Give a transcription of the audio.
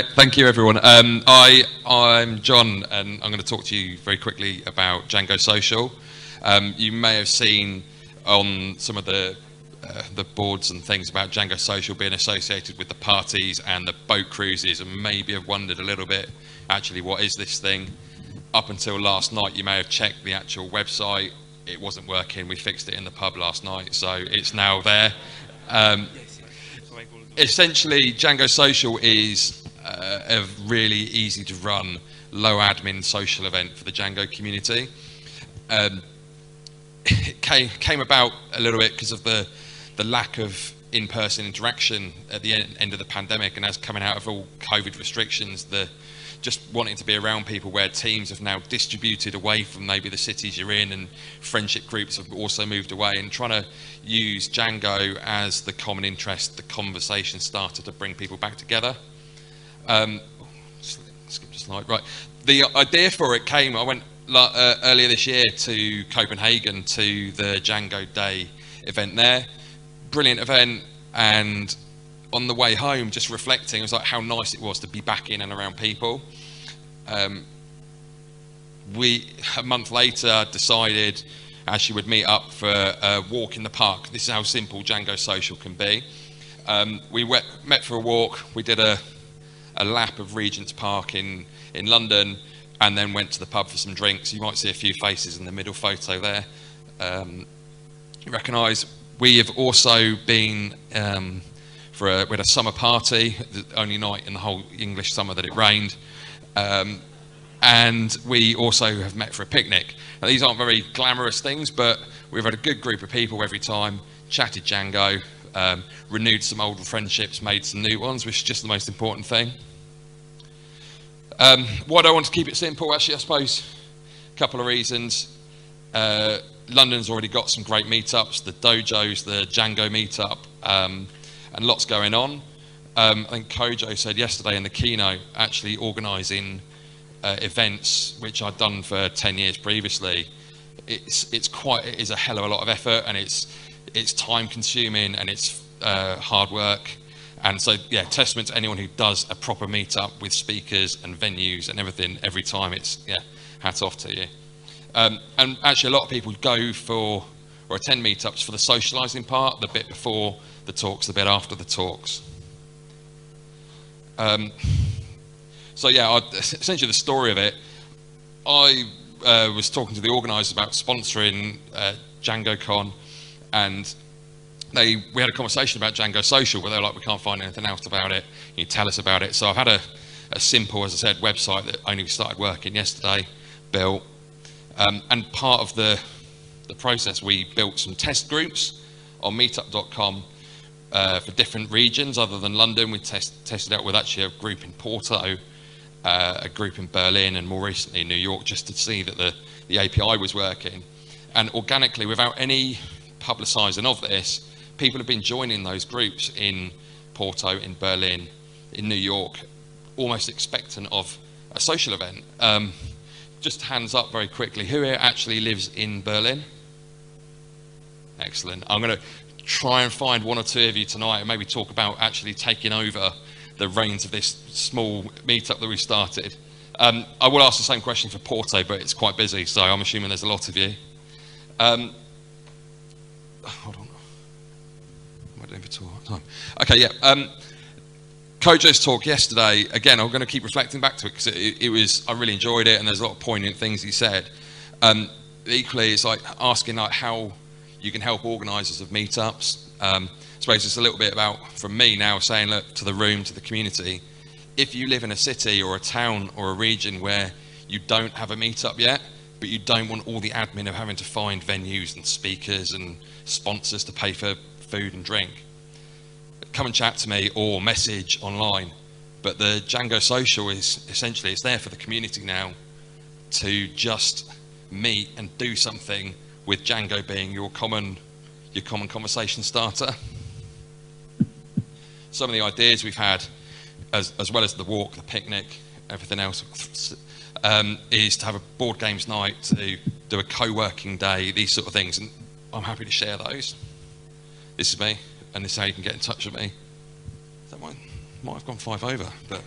Thank you, everyone. I'm John, and I'm going to talk to you very quickly about Django.Social. You may have seen on some of the boards and things about Django.Social being associated with the parties and the boat cruises, and maybe have wondered a little bit, actually, what is this thing? Up until last night, you may have checked the actual website. It wasn't working. We fixed it in the pub last night, so it's now there. Essentially, Django.Social is a really easy to run, low admin social event for the Django community. It came about a little bit because of the lack of in-person interaction at the end of the pandemic, and as coming out of all COVID restrictions, just wanting to be around people, where teams have now distributed away from maybe the cities you're in, and friendship groups have also moved away, and trying to use Django as the common interest, the conversation starter to bring people back together. Skip the slide. Right, the idea for it came, I went earlier this year to Copenhagen to the Django Day event there. Brilliant event, and on the way home, just reflecting, it was like how nice it was to be back in and around people. We, a month later, decided actually would meet up for a walk in the park. This is how simple Django.Social can be. We met for a walk. We did a lap of Regent's Park in London, and then went to the pub for some drinks. You might see a few faces in the middle photo there. You recognise we have also been we had a summer party, the only night in the whole English summer that it rained, and we also have met for a picnic. Now, these aren't very glamorous things, but we've had a good group of people every time, chatted Django, renewed some old friendships, made some new ones, which is just the most important thing. Why do I want to keep it simple? Actually, I suppose a couple of reasons. London's already got some great meetups, the dojos, the Django meetup, and lots going on. I think Kojo said yesterday in the keynote, actually organising events, which I'd done for 10 years previously, it is a hell of a lot of effort, and it's time consuming, and it's hard work. And so, yeah, testament to anyone who does a proper meetup with speakers and venues and everything every time. It's, yeah, hats off to you. And actually, a lot of people go for or attend meetups for the socialising part, the bit before the talks, the bit after the talks. So yeah, essentially the story of it, I was talking to the organisers about sponsoring DjangoCon, and we had a conversation about Django.Social, where they were like, we can't find anything else about it, can you tell us about it? So I've had a simple, as I said, website that only started working yesterday, built, and part of the process, we built some test groups on meetup.com for different regions other than London. We tested out with actually a group in Porto, a group in Berlin, and more recently New York, just to see that the API was working. And organically, without any publicising of this, people have been joining those groups in Porto, in Berlin, in New York, almost expectant of a social event. Just hands up very quickly, who here actually lives in Berlin? Excellent. I'm going to try and find one or two of you tonight and maybe talk about actually taking over the reins of this small meetup that we started. I will ask the same question for Porto, but it's quite busy, so I'm assuming there's a lot of you. Hold on. Am I doing for time? Okay, yeah. Kojo's talk yesterday, again, I'm going to keep reflecting back to it because it was, I really enjoyed it, and there's a lot of poignant things he said. Equally, it's like asking like how you can help organisers of meetups. I suppose it's a little bit about, from me now, saying, look, to the room, to the community, if you live in a city or a town or a region where you don't have a meetup yet, but you don't want all the admin of having to find venues and speakers and sponsors to pay for food and drink, come and chat to me or message online. But the Django.Social is essentially, it's there for the community now to just meet and do something, with Django being your common conversation starter. Some of the ideas we've had, as well as the walk, the picnic, everything else, is to have a board games night, to do a co-working day, these sort of things, and I'm happy to share those. This is me, and this is how you can get in touch with me. That might have gone 5 over, but